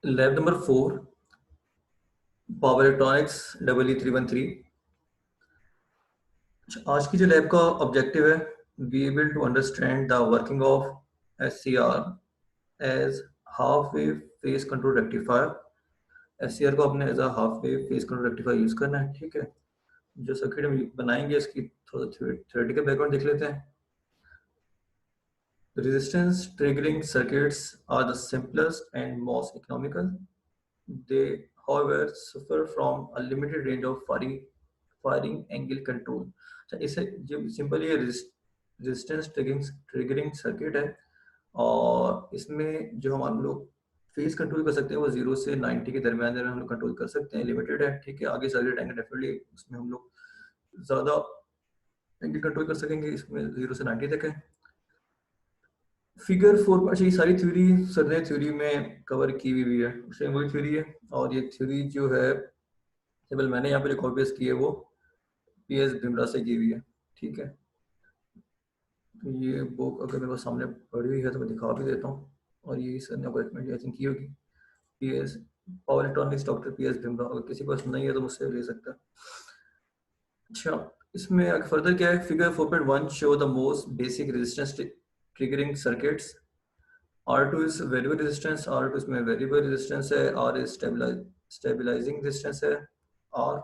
Lab number 4, power electronics EE313। आज की जो लैब का ऑब्जेक्टिव है, be able to understand the working of SCR as half wave phase control rectifier. SCR को अपने as a half wave phase control rectifier use करना है। ठीक है, जो सर्किट हम बनाएंगे इसकी थोड़ा थ्योरेटिकल बैकग्राउंड देख लेते हैं। Resistance triggering circuits are the simplest and most economical. They, however, suffer from a limited range of firing angle control. अच्छा, इसे जो सिंपल ये रेजिस्टेंस ट्रिगरिंग सर्किट है, और इसमें जो हम लोग फेस कंट्रोल कर सकते हैं वो 0 से 90 के दरमियान में हम लोग कंट्रोल कर सकते हैं। लिमिटेड है, ठीक है। आगे सर्किट आएंगे डेफिनेटली उसमें हम लोग ज़्यादा एंगल कंट्रोल कर सकेंगे। इसमें 0 से 90 तक है। फिगर 4 अच्छा, ये सारी थ्योरी सर ने थ्योरी में कवर की हुई है, सेम वही थ्योरी है। और ये थ्योरी जो है केवल मैंने यहाँ पे जो कॉपी पेस्ट की है वो PS बिमरा से की हुई है। ठीक है, तो ये बुक अगर मेरे पास सामने पड़ी हुई है तो मैं दिखा भी देता हूँ। और ये सर ने रिकमेंड आई थिंक की होगी, PS power electronics doctor PS Bimra. अगर किसी के पास नहीं है तो मुझसे ले सकता है। अच्छा, इसमें आगे फर्दर क्या है, figure 4.1 show the most basic resistance triggering circuits. R2 is variable resistance, R2 इसमें वेरिएबल रेजिस्टेंस है, R इज स्टेबलाइजिंग रेजिस्टेंस है R।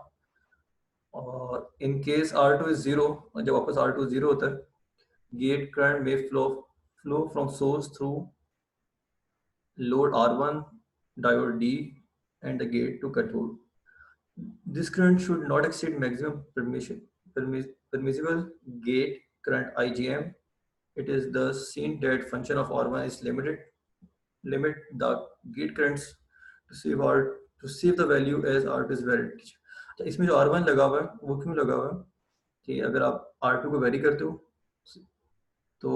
और in case R2 is zero, जब वापस R2 जीरो होता है, गेट करंट में flow from source through load R1, diode D, and the gate to cathode. This current should not exceed maximum permissible gate current IGM. It is thus seen that function of R1 is limit the gate currents to save the value as R2 is varied. तो इसमें जो R1 लगा हुआ है वो क्यों लगा हुआ है कि अगर आप R2 को वेरी करते हो तो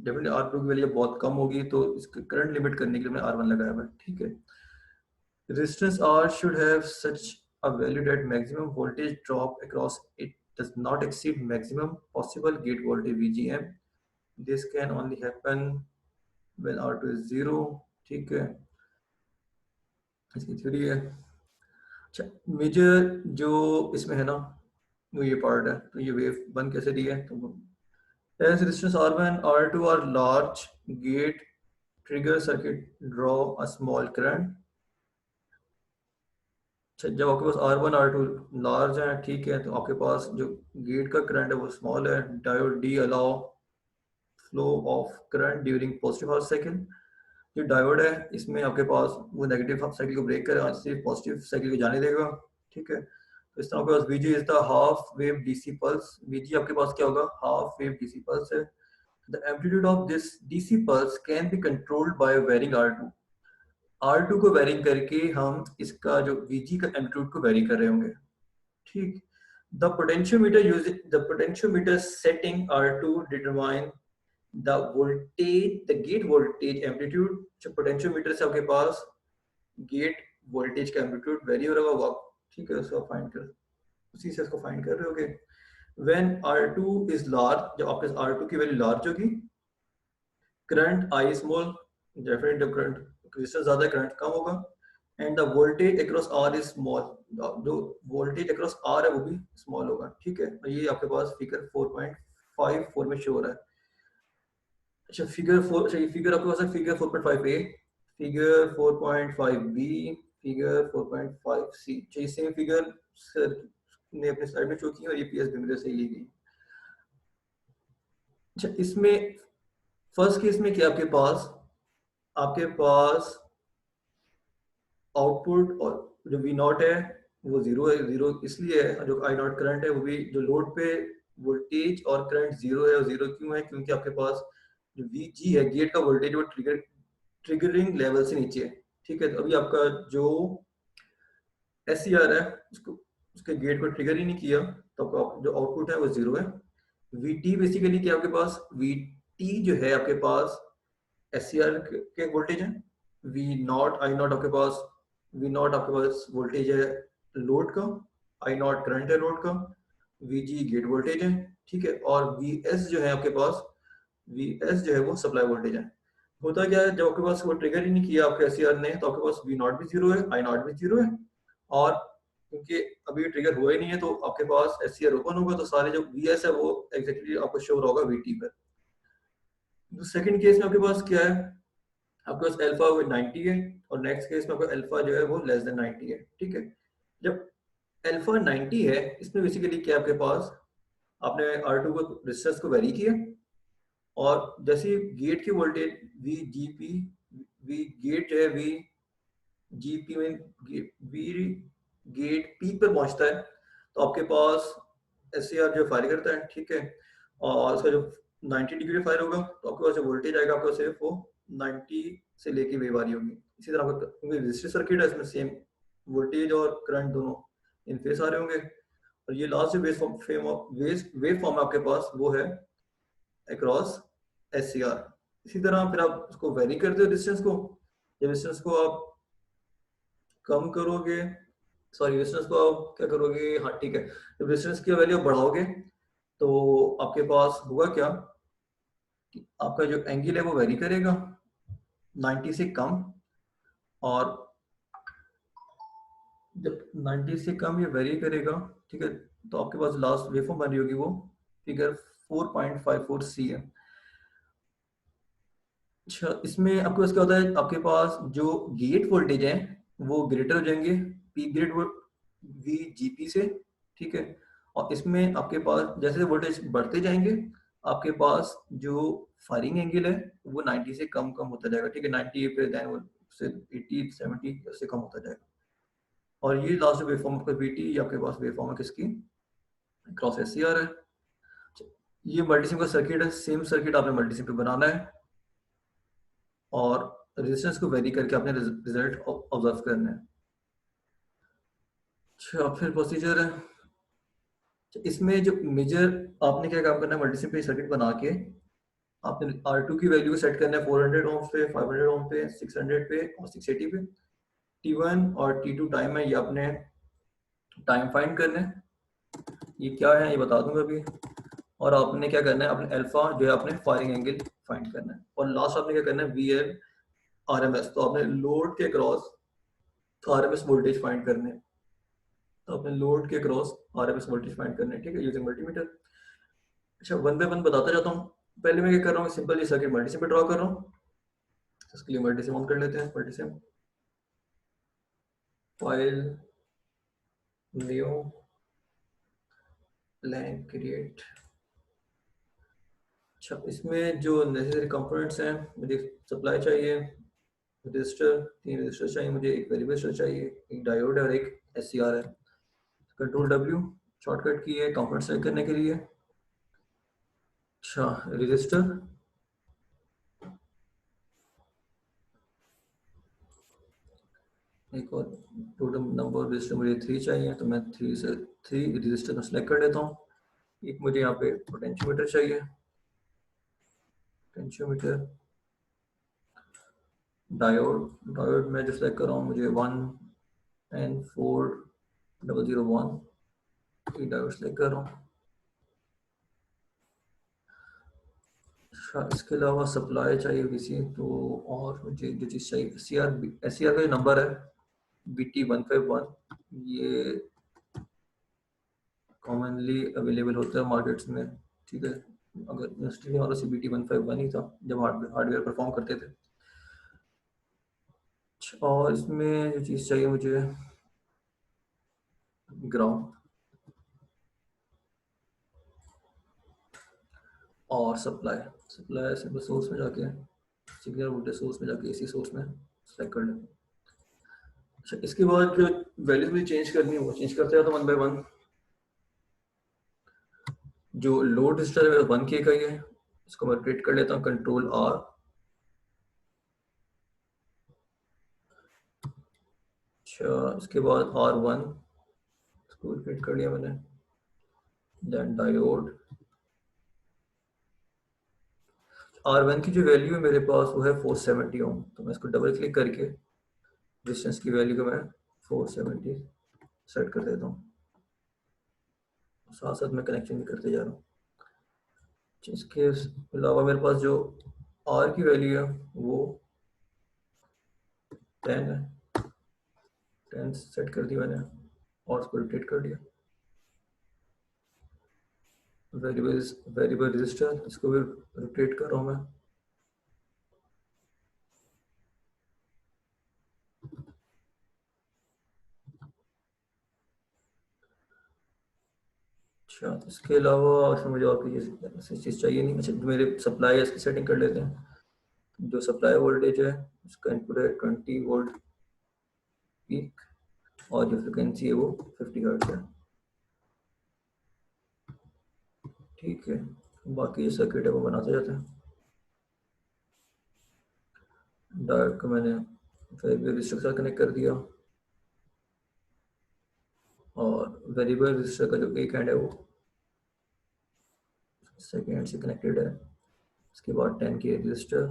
डेफिनेटली R2 की वैल्यू जब बहुत कम होगी तो इसके करंट लिमिट करने के लिए मैंने R1 लगाया हुआ है। ठीक है, resistance R should have such a value that maximum voltage drop across it does not exceed maximum possible gate voltage VGM. This can only happen when R2 is 0. ठीक है, इसकी थ्योरी है। अच्छा, मेजर जो इसमें है ना वो ये पार्ट है। तो ये वेव बन कैसे दी है, तो as resistance R1 R2 are large, gate trigger circuit draw a small current। अच्छा, जब आपके पास R1 R2 लार्ज है, ठीक है, तो आपके पास जो गेट का करंट है वो स्मॉल है। Diode D allow flow of current during positive half cycle. जो डायोड है इसमें आपके पास वो नेगेटिव हाफ साइकिल को ब्रेक करेगा, सिर्फ पॉजिटिव साइकिल को जाने देगा। ठीक है, तो इस तरह आपके पास VG is the half wave DC pulse. VG आपके पास क्या होगा, हाफ वेव डीसी पल्स है। The amplitude of this DC pulse can be controlled by varying R2। R2 को वेरी करके हम इसका जो VG का एम्पलीट्यूड को वेरी कर रहे होंगे। ठीक, the potentiometer setting R2 determine the voltage, the gate voltage amplitude। जो पोटेंशियोमीटर से आपके पास गेट वोल्टेज का एम्पलीट्यूड वेरी हो रहा होगा। ठीक है, उसको फाइंड कर, उसी से उसको फाइंड कर रहे होगे। व्हेन R2 इज लार्ज, जब आपके R2 की वैल्यू लार्ज होगी, करंट I स्मॉल, डेफिनेट जब करंट रेजिस्टेंस ज्यादा है करंट कम होगा। And the voltage across R is small, जो वोल्टेज अक्रॉस R है वो भी स्मॉल होगा। ठीक है, तो ये आपके पास फिगर 4.54 में शो हो रहा है। अच्छा, फिगर 4, अच्छा ये फिगर आपके पास है figure 4.5A, figure 4.5B, figure 4.5C। अच्छा, ये सेम फिगर सर ने अपने स्लाइड में शो की है और ये PS बिमरे से ही ली गई। अच्छा, इसमें फर्स्ट केस में क्या आपके पास आउटपुट और जो V नॉट है वो जीरो है। जीरो इसलिए है, जो I नॉट करंट है वो भी, जो लोड पे वोल्टेज और करंट जीरो है, और जीरो क्यों है, क्योंकि आपके पास जो VG है गेट का वोल्टेज वो ट्रिगरिंग लेवल से नीचे है। ठीक है, तो अभी आपका जो SCR है उसको उसके गेट को ट्रिगर ही नहीं किया, तो आपका जो आउटपुट है वो जीरो है। VT बेसिकली क्या आपके पास, VT जो है आपके पास SCR के वोल्टेज है। V नॉट I नॉट आपके पास, V नॉट आपके पास वोल्टेज है लोड का, I नॉट करंट है लोड का, VG गेट वोल्टेज है। ठीक है, और VS जो है आपके पास, VS जो है वो सप्लाई वोल्टेज है। होता क्या है, जब आपके पास वो ट्रिगर ही नहीं किया आपके एससीआर ने, तो आपके पास वी नॉट भी जीरो है, आई नॉट भी जीरो है, और क्योंकि अभी ट्रिगर हुआ ही नहीं है तो आपके पास एससीआर ओपन होगा तो सारे जो वीएस है वो एग्जैक्टली आपको शो होगा वीटी पर। तो सेकंड केस में आपके पास क्या है, आपके पास अल्फा 90 है, और नेक्स्ट केस में आपका अल्फा जो है वो लेस देन 90 है, ठीक है। जब अल्फा 90 है, इसमें बेसिकली क्या है, आपके पास आपने R2 को रेजिस्टेंस को वेरी किया, और जैसे गेट की voltage V GP, V gate जो है वी जीपी में वी गेट पी पर पहुंचता है, तो आपके पास एस जो फायर करता है, ठीक है, और उसका जो 90 डिग्री फायर होगा तो आपके पास जो वोल्टेज आएगा आपका सिर्फ वो 90 से लेके वेव आ रही होगी। इसी तरह आपका क्योंकि रजिस्टर सर्किट है, इसमें सेम वोल्टेज और करंट दोनों इन फेस आ रहे होंगे, और ये लास्ट जो वेव फॉर्म है आपके पास वो है अक्रॉस एससीआर। इसी तरह फिर आप उसको वेरी करते हो डिस्टेंस को, जब डिस्टेंस को आप कम करोगे, सॉरी डिस्टेंस को आप क्या करोगे, हाँ ठीक है, जब डिस्टेंस की वैल्यू बढ़ाओगे तो आपके पास होगा क्या कि आपका जो एंगल है वो वेरी करेगा 90 से कम, और जब 90 से कम ये वेरी करेगा, ठीक है, तो आपके पास लास्ट वेवफॉर्म बन रही होगी वो फिगर 4.54 सी है। अच्छा, इसमें आपके पास क्या होता है, आपके पास जो गेट वोल्टेज है वो ग्रेटर हो जाएंगे पी ग्रेड वी जीपी से, ठीक है, और इसमें आपके पास जैसे वोल्टेज बढ़ते जाएंगे आपके पास जो फायरिंग एंगल है वो 90 से कम कम होता जाएगा, ठीक है, 90 पे देन वो से 80 70 से कम होता जाएगा। और ये लास्ट वेवफॉर्म आपका बीटी, ये आपके पास वेवफॉर्म है किसकी, क्रॉस एससीआर है। ये मल्टीसिम का सर्किट है, सेम सर्किट आपने मल्टीसिम पे बनाना है, और रेजिस्टेंस को वेरी करके आपने रिजल्ट ऑब्जर्व करना है। अच्छा, फिर प्रोसीजर है, इसमें जो मेजर आपने क्या काम करना है, मल्टीसिम पे सर्किट बना के आपने R2 की वैल्यू सेट करना है 400 ओम पे, 500 ओम पे, 600 पे और 680 पे। T1 और T2 टाइम है, ये आपने टाइम फाइंड करना है, ये क्या है ये बता दूंगा अभी। और आपने क्या करना है, अपने अल्फा जो है आपने फायरिंग एंगल फाइंड करना है, और लास्ट आपने क्या करना है VL RMS, तो आपने लोड के क्रॉस RMS वोल्टेज फाइंड करने हैं, तो अपने लोड के क्रॉस RMS वोल्टेज फाइंड करने हैं, ठीक है, यूजिंग मल्टीमीटर। अच्छा, वन बाय वन बताता जाता हूँ। पहले मैं क्या कर रहा हूँ, सिंपल ये सर्किट मल्टीसिम पे ड्रॉ कर रहा हूँ, इसके लिए मल्टीसिम ऑन कर लेते हैं, Multisim file new blank create. अच्छा, इसमें जो नेसेसरी कंपोनेंट्स हैं, मुझे सप्लाई चाहिए, रजिस्टर, 3 रजिस्टर चाहिए मुझे, एक वेरिएबल रजिस्टर चाहिए, एक डायोड है और एक एससीआर है। कंट्रोल डब्ल्यू शॉर्टकट की है कंपोनेंट सेलेक्ट करने के लिए। अच्छा, रजिस्टर, एक और टोटल नंबर रजिस्टर मुझे 3 चाहिए, तो मैं 3 रजिस्टर को सेलेक्ट कर लेता हूँ। एक मुझे यहाँ पे पोटेंशियोमीटर चाहिए, पोटेंशियोमीटर, डायोड, डायोड में जो सेलेक्ट कर रहा हूँ मुझे 1N4001, ये डायोड सेलेक्ट कर रहा हूँ। अच्छा, इसके अलावा सप्लाई चाहिए किसी तो, और मुझे जो चीज़ चाहिए एस सी आर का जो नंबर है BT151, ये कॉमनली अवेलेबल होता है मार्केट्स में, ठीक है, अगर यूनिवर्सिटी में वाला CBT151 ही था जब हार्डवेयर परफॉर्म करते थे। अच्छा, और इसमें जो चीज़ चाहिए मुझे ग्राउंड और सप्लाई, सप्लाई सिंपल सोर्स में जाके सिग्नल वोल्टेज सोर्स में जाके इसी सोर्स में सेलेक्ट कर लें। अच्छा, इसके बाद जो वैल्यूज मुझे चेंज करनी है वो चेंज करते जाता हूँ वन बाय वन। जो लोड रजिस्टर है मेरा 1K का ही है, इसको मैं क्रिएट कर लेता हूँ कंट्रोल R। अच्छा, इसके बाद R1 इसको क्रिएट कर लिया मैंने, देन डायोड। R1 की जो वैल्यू है मेरे पास वो है 470 ओम, तो मैं इसको डबल क्लिक करके डिस्टेंस की वैल्यू को मैं 470 सेट कर देता हूँ, साथ साथ मैं कनेक्शन भी करते जा रहा हूँ। इसके अलावा मेरे पास जो आर की वैल्यू है वो 10 है, 10 सेट कर दिया मैंने और उसको रोटेट कर दिया। वेरिएबल रजिस्टर, इसको भी रोटेट कर रहा हूँ मैं। अच्छा, इसके अलावा उसमें मुझे और कोई ऐसी चीज़ चाहिए नहीं। अच्छा, जो मेरे सप्लाई है इसकी सेटिंग कर लेते हैं। जो सप्लाई वोल्टेज है उसका इनपुट है 20 वोल्ट पीक, और जो फ्रिक्वेंसी है वो 50 हर्ट्ज है। ठीक है, बाकी जो सर्किट है वो बनाते जाते हैं। डायोड को मैंने वेरिएबल रजिस्टर के साथ कनेक्ट कर दिया, और वेरिएबल रजिस्टर का जो एक हैंड है वो सेकेंड से कनेक्टेड है। उसके बाद 10K रजिस्टर,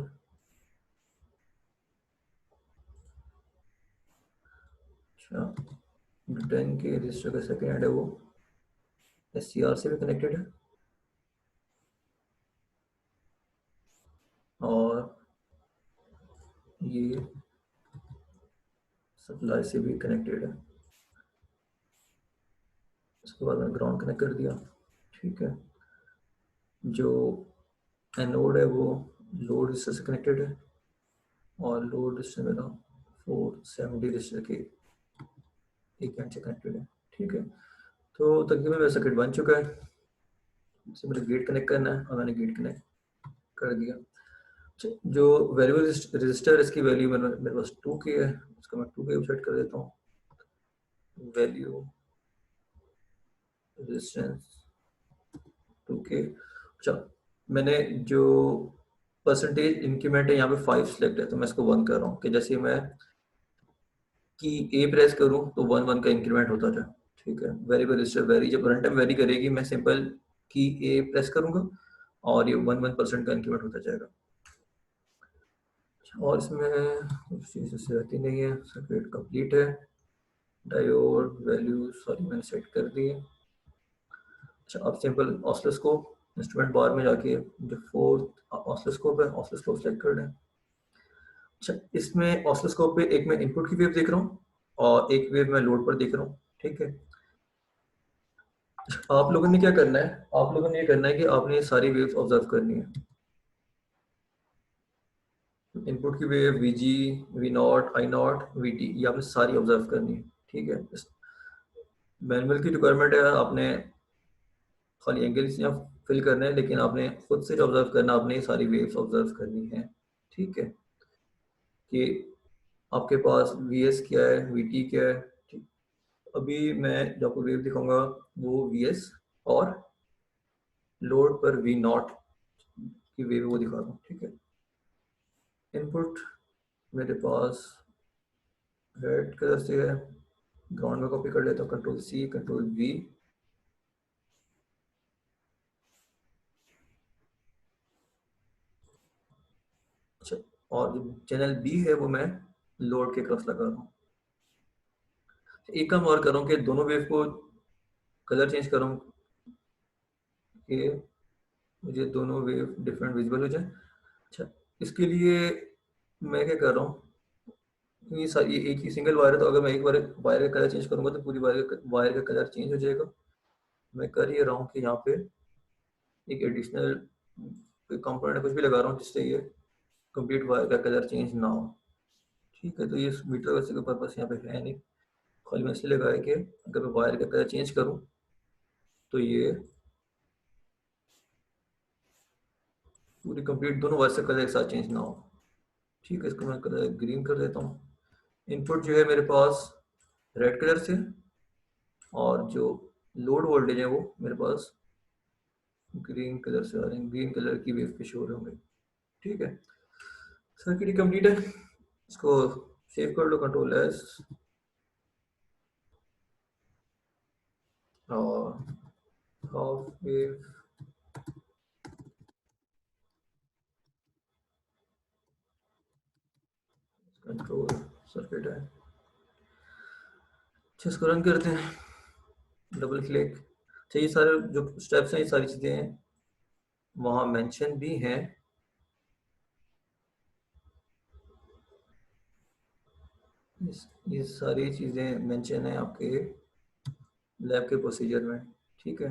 अच्छा 10K रजिस्टर का सेकेंड हैंड है वो SCR से भी कनेक्टेड है, और ये सप्लाई से भी कनेक्टेड है। उसके बाद मैंने ग्राउंड कनेक्ट कर दिया। ठीक है, जो एनोड है वो लोड रजिस्टर से कनेक्टेड है, और लोड रजिस्टर मेरा 470 रजिस्टर के एक एंड से कनेक्टेड है। ठीक है, तो तकरीबन मेरा सर्किट बन चुका है। इससे मुझे गेट कनेक्ट करना है और मैंने गेट कनेक्ट कर दिया। अच्छा, जो वेरिएबल रजिस्टर, इसकी वैल्यू मेरे पास 2K है, उसका मैं 2K सेट कर देता हूँ। Value resistance 2K। अच्छा, मैंने जो परसेंटेज इंक्रीमेंट है यहाँ पे 5 सिलेक्ट है, तो मैं इसको 1 कर रहा हूँ कि जैसे मैं की ए प्रेस करूँ तो 1 1 का इंक्रीमेंट होता जाए। ठीक है, वेरिएबल रजिस्टर वेरी जब रन टाइम वेरी करेगी, मैं सिंपल की ए प्रेस करूँगा और ये 1 1% का इंक्रीमेंट होता जाएगा। और इसमें कुछ चीज़ इससे रहती नहीं है, सर्किट कंप्लीट है। डायोड वैल्यू सॉरी मैंने सेट कर दी है। अच्छा, अब सिंपल ऑसिलोस्कोप इंस्ट्रूमेंट बार में जाके जो फोर्थ ऑसिलोस्कोप है, ऑसिलोस्कोप सेलेक्ट कर लें। अच्छा, इसमें ऑसिलोस्कोप पे एक मैं इनपुट की वेव देख रहा हूँ और एक वेव मैं लोड पर देख रहा हूँ। ठीक है, आप लोगों ने क्या करना है, आप लोगों ने ये करना है कि आपने ये सारी वेव्स ऑब्जर्व करनी है। इनपुट की wave VG, V0, I0, VT, ये आपने सारी ऑब्जर्व करनी है। ठीक है, मैनुअल की रिक्वायरमेंट है, आपने खाली एंगल्स यहाँ फिल करने हैं, लेकिन आपने खुद से जो ऑब्जर्व करना, आपने ये सारी वेव्स ऑब्जर्व करनी है। ठीक है, कि आपके पास VS क्या है, VT क्या है। ठीक, अभी मैं जो आपको वेव दिखाऊंगा वो VS और लोड पर V0 की वेव वो दिखा रहा हूँ। ठीक है, इनपुट मेरे पास रेड कलर से है, ग्राउंड में कॉपी कर लेता हूँ, Ctrl+C Ctrl+V। अच्छा, और जो चैनल B है वो मैं लोड के क्रॉस लगा रहा हूँ। एक काम और कर रहा हूँ कि दोनों वेव को कलर चेंज कर रहा हूँ कि मुझे दोनों वेव डिफरेंट विजिबल हो जाए। अच्छा, इसके लिए मैं क्या कर रहा हूँ, ये एक ही सिंगल वायर है, तो अगर मैं एक बार वायर का कलर चेंज करूंगा तो पूरी वायर का कलर चेंज हो जाएगा। मैं कर ये रहा हूँ कि यहाँ पे एक एडिशनल कंपोनेंट कुछ भी लगा रहा हूँ जिससे ये कंप्लीट वायर का कलर चेंज ना हो। ठीक है, तो ये मीटर वैसे का पर्पस यहाँ पे है नहीं, खाली मैं इसलिए लगा है कि अगर मैं वायर का कलर चेंज करूँ तो ये पूरी कंप्लीट दोनों वायर का कलर एक साथ चेंज ना हो। ठीक है, इसको मैं कलर ग्रीन कर देता हूँ। इनपुट जो है मेरे पास रेड कलर से, और जो लोड वोल्टेज है वो मेरे पास ग्रीन कलर से आ रहे हैं, ग्रीन कलर की वेव पे शो हो रहे होंगे। ठीक है, सर्किट कंप्लीट है, इसको सेव कर लो, Ctrl+S, और हाफ वेव कंट्रोल सर्किट है। अच्छा, इसको रन करते हैं, डबल क्लिक। अच्छा, ये सारे जो स्टेप्स हैं, ये सारी चीज़ें वहाँ मेंशन भी हैं, ये सारी चीज़ें मेंशन है आपके लैब के प्रोसीजर में, ठीक है।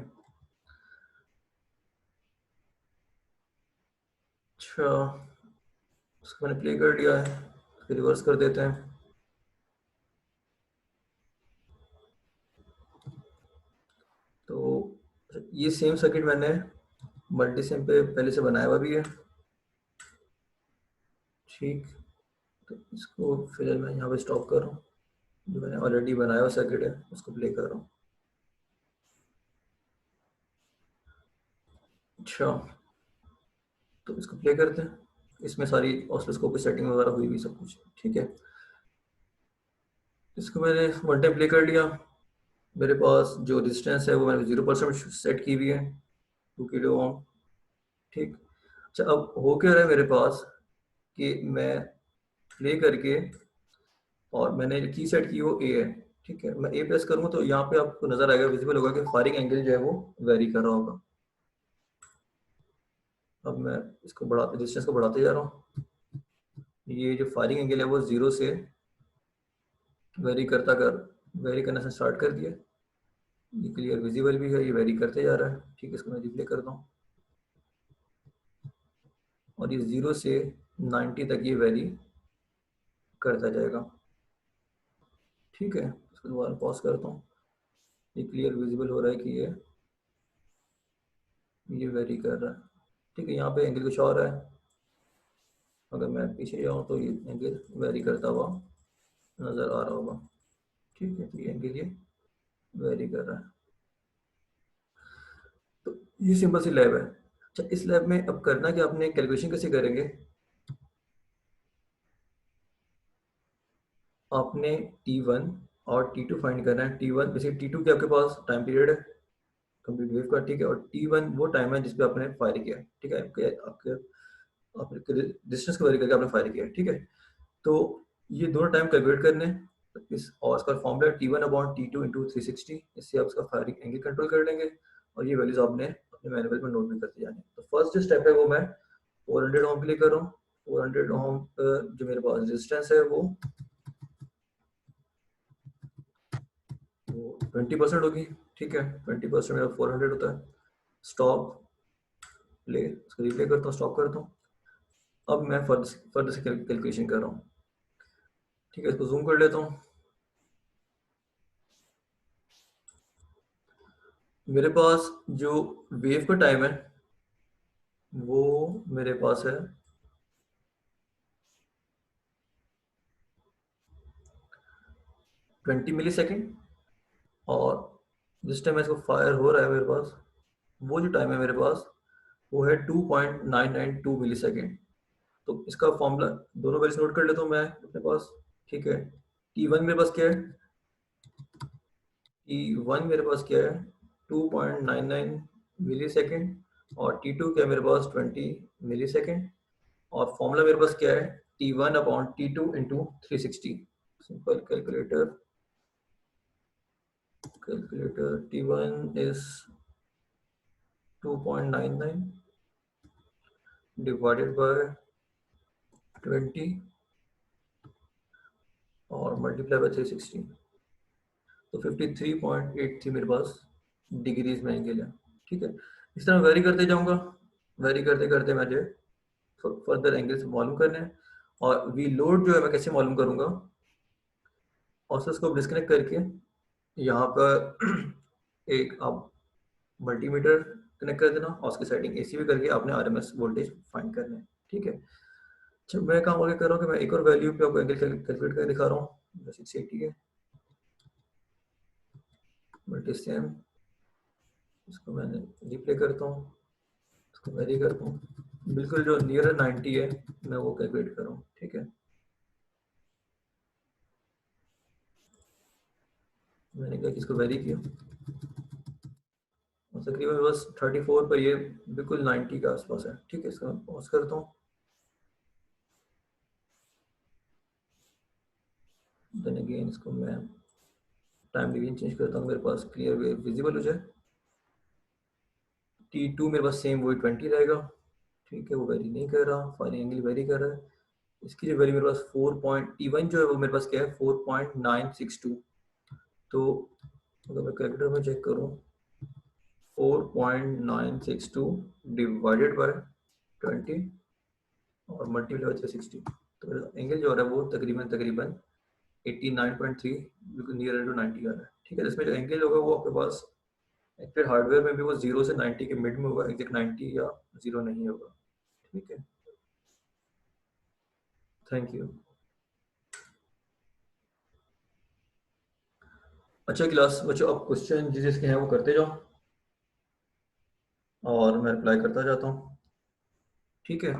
अच्छा, उसको मैंने प्ले कर लिया है, फिर रिवर्स कर देते हैं। तो ये सेम सर्किट मैंने मल्टीसिम पे पहले से बनाया हुआ भी है, ठीक। तो इसको फिर मैं यहाँ पे स्टॉप कर रहा हूँ, जो मैंने ऑलरेडी बनाया हुआ सर्किट है उसको प्ले कर रहा हूँ। अच्छा, तो इसको प्ले करते हैं। इसमें सारी ऑसिलोस्कोप की सेटिंग वगैरह हुई भी सब कुछ, ठीक है। इसको मैंने वन टाइम प्ले कर लिया। मेरे पास जो डिस्टेंस है वो मैंने 0% सेट की हुई है, 2 किलो ओम, ठीक। अच्छा, अब हो क्या रहा है मेरे पास कि मैं प्ले करके, और मैंने जो की सेट की वो ए है, ठीक है। मैं ए प्रेस करूँगा तो यहाँ पे आपको नजर आएगा, विजिबल होगा कि फायरिंग एंगल जो है वो वेरी कर रहा होगा। अब मैं इसको बढ़ाते, डिस्टेंस को बढ़ाते जा रहा हूँ। ये जो फायरिंग एंगल है वो 0 से वेरी करता कर वेरी करने से स्टार्ट कर दिया। ये क्लियर विजिबल भी है, ये वेरी करते जा रहा है, ठीक है। इसको मैं रिप्ले करता हूँ, और ये 0 से 90 तक ये वेरी करता जाएगा, ठीक है। इसको दोबारा पॉज करता हूँ। ये क्लियर विजिबल हो रहा है कि ये वेरी कर रहा है, ठीक है। यहाँ पे एंगल कुछ और है, अगर मैं पीछे जाऊँ तो ये एंगल वेरी करता हुआ नज़र आ रहा होगा, ठीक है। तो ये एंगल ये वेरी कर रहा है। तो ये सिंपल सी लैब है। अच्छा, इस लैब में अब करना कि आपने कैलकुलेशन कैसे करेंगे। आपने T1 और T2 फाइंड करना है। T1 वैसे T2 के आपके पास टाइम पीरियड है कंप्लीट वेव का, ठीक है। और T1 वो टाइम है जिसपे आपने फायर किया, ठीक है। आपके आपके आपके डिस्टेंस को वेरी करके आपने फायर किया, ठीक है। तो ये दोनों टाइम कैलकुलेट करने हैं। तो इस और इसका formula T1 upon T2 into 360, इससे आप इसका फायरिंग एंगल कंट्रोल कर लेंगे, और ये वैल्यूज आपने अपने मैनुअल में नोट भी करते जाने। तो फर्स्ट जो स्टेप है वो मैं 400 ओम के लिए कर रहा हूँ। 400 ओम जो मेरे पास रेजिस्टेंस है वो 20% होगी, ठीक है। 20% मेरा 400 होता है। स्टॉप, प्ले, इसको रिप्ले करता हूँ, स्टॉप करता हूँ। अब मैं फर्दर से कैलकुलेशन कर रहा हूँ, ठीक है। इसको जूम कर लेता हूँ। मेरे पास जो वेव का टाइम है वो मेरे पास है 20 मिली सेकेंड, और जिस टाइम इसको फायर हो रहा है मेरे पास, वो जो टाइम है मेरे पास वो है 2.992 मिली सेकेंड। तो इसका फॉर्मूला दोनों वैल्यूज नोट कर लेता हूँ मैं अपने पास, ठीक है। T1 मेरे पास क्या है, T1 मेरे पास क्या है 2.99 मिली सेकेंड, और T2 क्या है मेरे पास 20 मिली सेकेंड, और फॉर्मूला मेरे पास क्या है T1 upon T2 into 360। Simple calculator T1 is 2.99 divided by 20 और मल्टीप्लाई बाय 360, तो 53.83 मेरे पास डिग्रीज में एंगल है, ठीक है। इस तरह वेरी करते जाऊंगा, वेरी करते करते मुझे फर्दर एंगल्स मालूम करने हैं। और वी लोड जो है मैं कैसे मालूम करूंगा, ऑसिलोस्कोप डिस्कनेक्ट करके यहाँ पर एक आप मल्टीमीटर कनेक्ट कर देना, और उसकी सेटिंग एसी भी करके आपने आरएमएस वोल्टेज फाइंड करना है, ठीक है। अच्छा, मैं काम आगे कर रहा हूँ कि मैं एक और वैल्यू पे आपको एंगल कैलकुलेट करके दिखा रहा हूँ। 680 है, मल्टीसियम, इसको मैंने रिप्ले करता हूँ, इसको वेरी करता हूँ, बिल्कुल जो नियर 90 है मैं वो कैलकुलेट कर रहा हूँ, ठीक है। मैंने क्या किसको वेरी किया, और तकरीबन बस 34 पर ये बिल्कुल 90 के आसपास है, ठीक है। इसको मैं पॉज करता हूँ, देन अगेन इसको मैं टाइम डिवीजन चेंज करता हूँ, मेरे पास क्लियर वेव विजिबल हो जाए। T2 मेरे पास सेम वही 20 रहेगा, ठीक है। वो वेरी नहीं कर रहा, फायरिंग एंगल वेरी कर रहा है। इसकी जो वैल्यू मेरे पास 4 जो है वो मेरे पास क्या है 4.962। तो अगर मैं कैलकुलेटर में चेक करूँ 4.962 डिवाइडेड बाय 20 और मल्टीप्लाई बाय 360, तो एंगल जो आ रहा है वो तकरीबन तकरीबन 89.3 बिल्कुल नियर टू 90 आ रहा है। ठीक है, इसमें जो एंगल होगा वो आपके पास एक्चुअल हार्डवेयर में भी वो 0 से 90 के मिड में होगा, एग्जैक्ट 90 या 0 नहीं होगा। ठीक है, थैंक यू। अच्छा क्लास बच्चों, अब क्वेश्चन जिस जिसके हैं वो करते जाओ और मैं रिप्लाई करता जाता हूँ। ठीक है।